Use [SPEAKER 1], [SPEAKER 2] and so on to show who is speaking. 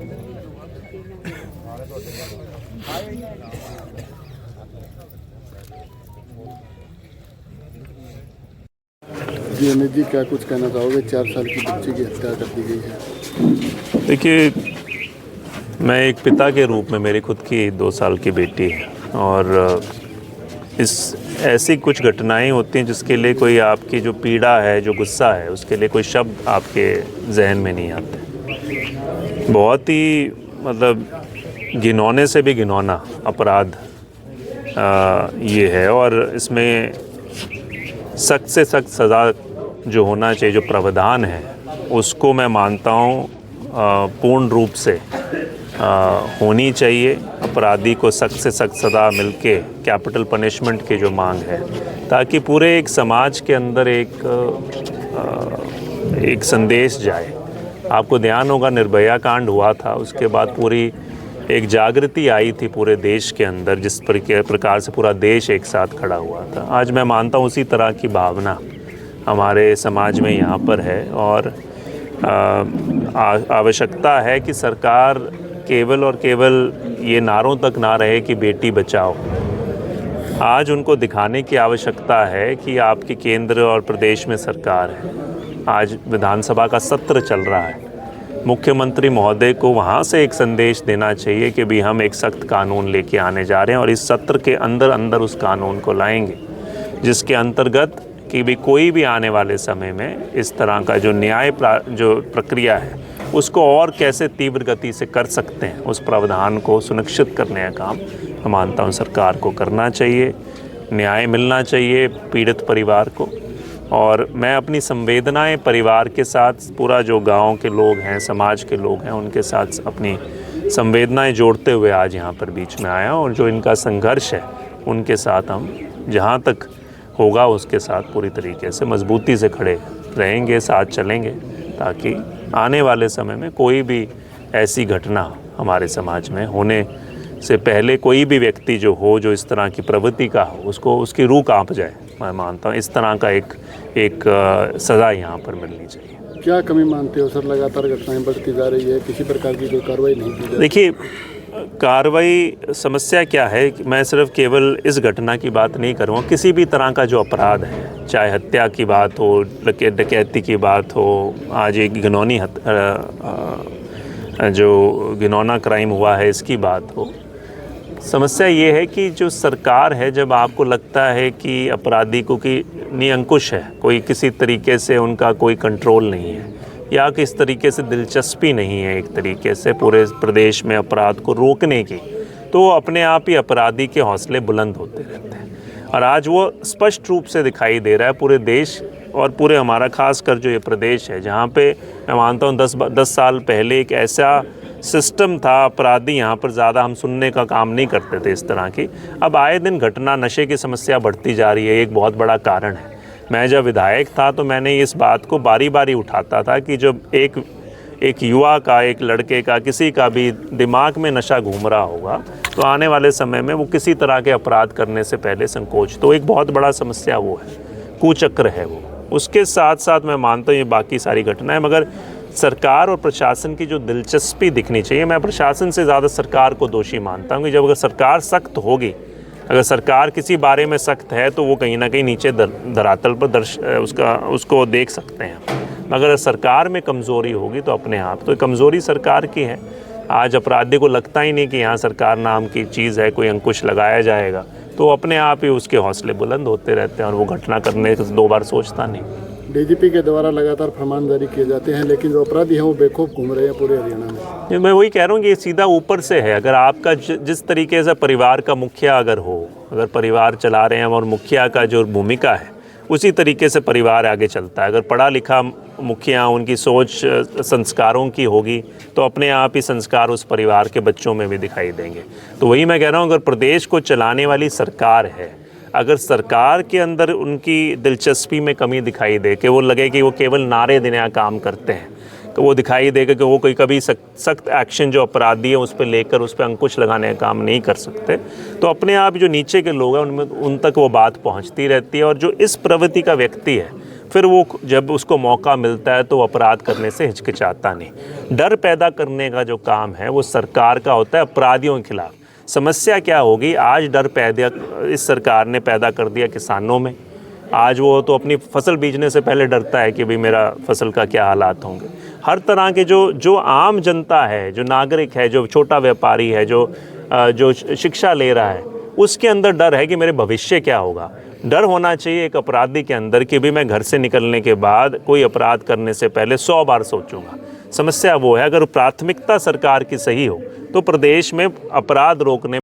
[SPEAKER 1] जी अमित जी, क्या कुछ कहना चाहोगे? 4 साल की बच्ची की हत्या कर दी गई है।
[SPEAKER 2] देखिए, मैं एक पिता के रूप में, मेरी खुद की 2 साल की बेटी है और इस ऐसी कुछ घटनाएं होती हैं जिसके लिए कोई आपकी जो पीड़ा है, जो गुस्सा है, उसके लिए कोई शब्द आपके जहन में नहीं आते। बहुत ही मतलब घिनौने से भी घिनौना अपराध ये है और इसमें सख्त से सख्त सज़ा जो होना चाहिए, जो प्रावधान है, उसको मैं मानता हूँ पूर्ण रूप से होनी चाहिए। अपराधी को सख्त से सख्त सज़ा मिलके कैपिटल पनिशमेंट की जो मांग है, ताकि पूरे एक समाज के अंदर एक संदेश जाए। आपको ध्यान होगा, निर्भया कांड हुआ था, उसके बाद पूरी एक जागृति आई थी पूरे देश के अंदर, जिस प्रकार से पूरा देश एक साथ खड़ा हुआ था। आज मैं मानता हूँ उसी तरह की भावना हमारे समाज में यहाँ पर है और आवश्यकता है कि सरकार केवल और केवल ये नारों तक ना रहे कि बेटी बचाओ। आज उनको दिखाने की आवश्यकता है कि आपकी केंद्र और प्रदेश में सरकार है। आज विधानसभा का सत्र चल रहा है, मुख्यमंत्री महोदय को वहाँ से एक संदेश देना चाहिए कि भी हम एक सख्त कानून लेके आने जा रहे हैं और इस सत्र के अंदर अंदर उस कानून को लाएंगे, जिसके अंतर्गत कि भी कोई भी आने वाले समय में इस तरह का जो जो प्रक्रिया है उसको और कैसे तीव्र गति से कर सकते हैं, उस प्रावधान को सुनिश्चित करने का काम मैं मानता हूँ सरकार को करना चाहिए। न्याय मिलना चाहिए पीड़ित परिवार को और मैं अपनी संवेदनाएं परिवार के साथ, पूरा जो गांव के लोग हैं, समाज के लोग हैं, उनके साथ अपनी संवेदनाएं जोड़ते हुए आज यहाँ पर बीच में आया और जो इनका संघर्ष है उनके साथ हम जहाँ तक होगा उसके साथ पूरी तरीके से मजबूती से खड़े रहेंगे, साथ चलेंगे, ताकि आने वाले समय में कोई भी ऐसी घटना हमारे समाज में होने से पहले कोई भी व्यक्ति जो हो, जो इस तरह की प्रवृत्ति का हो, उसको उसकी रूह कांप जाए। मैं मानता हूँ इस तरह का एक सज़ा यहाँ पर मिलनी चाहिए।
[SPEAKER 1] क्या कमी मानते हो सर? लगातार घटनाएं बढ़ती जा रही है, किसी प्रकार की कोई कार्रवाई नहीं की जा रही।
[SPEAKER 2] देखिए, कार्रवाई समस्या क्या है कि मैं सिर्फ केवल इस घटना की बात नहीं करूँगा, किसी भी तरह का जो अपराध है, चाहे हत्या की बात हो, डकैती की बात हो, आज एक जो घिनौना क्राइम हुआ है इसकी बात हो। समस्या ये है कि जो सरकार है, जब आपको लगता है कि अपराधी को कि निरंकुश है, कोई किसी तरीके से उनका कोई कंट्रोल नहीं है या किस तरीके से दिलचस्पी नहीं है एक तरीके से पूरे प्रदेश में अपराध को रोकने की, तो अपने आप ही अपराधी के हौसले बुलंद होते रहते हैं। और आज वो स्पष्ट रूप से दिखाई दे रहा है पूरे देश और पूरे हमारा खासकर जो ये प्रदेश है, जहाँ पे मैं मानता हूँ 10 साल पहले एक ऐसा सिस्टम था, अपराधी यहाँ पर ज़्यादा हम सुनने का काम नहीं करते थे इस तरह की। अब आए दिन घटना, नशे की समस्या बढ़ती जा रही है, एक बहुत बड़ा कारण है। मैं जब विधायक था तो मैंने इस बात को बारी बारी उठाता था कि जब एक युवा का, एक लड़के का, किसी का भी दिमाग में नशा घूम रहा होगा तो आने वाले समय में वो किसी तरह के अपराध करने से पहले संकोच, तो एक बहुत बड़ा समस्या वो है, कुचक्र है वो। उसके साथ साथ मैं मानता हूँ ये बाकी सारी घटनाएं, मगर सरकार और प्रशासन की जो दिलचस्पी दिखनी चाहिए, मैं प्रशासन से ज़्यादा सरकार को दोषी मानता हूँ कि जब अगर सरकार सख्त होगी, अगर सरकार किसी बारे में सख्त है तो वो कहीं ना कहीं नीचे धरातल पर उसको देख सकते हैं। मगर सरकार में कमज़ोरी होगी तो अपने आप तो कमज़ोरी सरकार की है। आज अपराधी को लगता ही नहीं कि यहाँ सरकार नाम की चीज़ है, कोई अंकुश लगाया जाएगा, तो अपने आप ही उसके हौसले बुलंद होते रहते हैं और वो घटना करने से 2 बार सोचता नहीं।
[SPEAKER 1] डीजीपी के द्वारा लगातार फरमान जारी किए जाते हैं, लेकिन जो अपराधी हैं वो बेखौफ घूम रहे हैं पूरे हरियाणा में।
[SPEAKER 2] मैं वही कह रहा हूँ कि ये सीधा ऊपर से है। अगर आपका जिस तरीके से परिवार का मुखिया अगर परिवार चला रहे हैं और मुखिया का जो भूमिका है उसी तरीके से परिवार आगे चलता है। अगर पढ़ा लिखा मुखिया, उनकी सोच संस्कारों की होगी तो अपने आप ही संस्कार उस परिवार के बच्चों में भी दिखाई देंगे। तो वही मैं कह रहा हूँ, अगर प्रदेश को चलाने वाली सरकार है, अगर सरकार के अंदर उनकी दिलचस्पी में कमी दिखाई दे कि वो लगे कि वो केवल नारे देने का काम करते हैं, तो वो दिखाई देगा कि वो कोई कभी सख्त एक्शन जो अपराधी है उस पर लेकर उस पर अंकुश लगाने का काम नहीं कर सकते, तो अपने आप जो नीचे के लोग हैं उन तक वो बात पहुंचती रहती है। और जो इस प्रवृत्ति का व्यक्ति है फिर वो जब उसको मौका मिलता है तो अपराध करने से हिचकिचाता नहीं। डर पैदा करने का जो काम है वो सरकार का होता है अपराधियों के खिलाफ। समस्या क्या होगी, आज डर पैदा इस सरकार ने पैदा कर दिया किसानों में। आज वो तो अपनी फसल बीजने से पहले डरता है कि भाई मेरा फसल का क्या हालात होंगे। हर तरह के जो आम जनता है, जो नागरिक है, जो छोटा व्यापारी है, जो शिक्षा ले रहा है, उसके अंदर डर है कि मेरे भविष्य क्या होगा। डर होना चाहिए एक अपराधी के अंदर कि भी मैं घर से निकलने के बाद कोई अपराध करने से पहले 100 बार सोचूंगा। समस्या वो है, अगर प्राथमिकता सरकार की सही हो तो प्रदेश में अपराध रोकने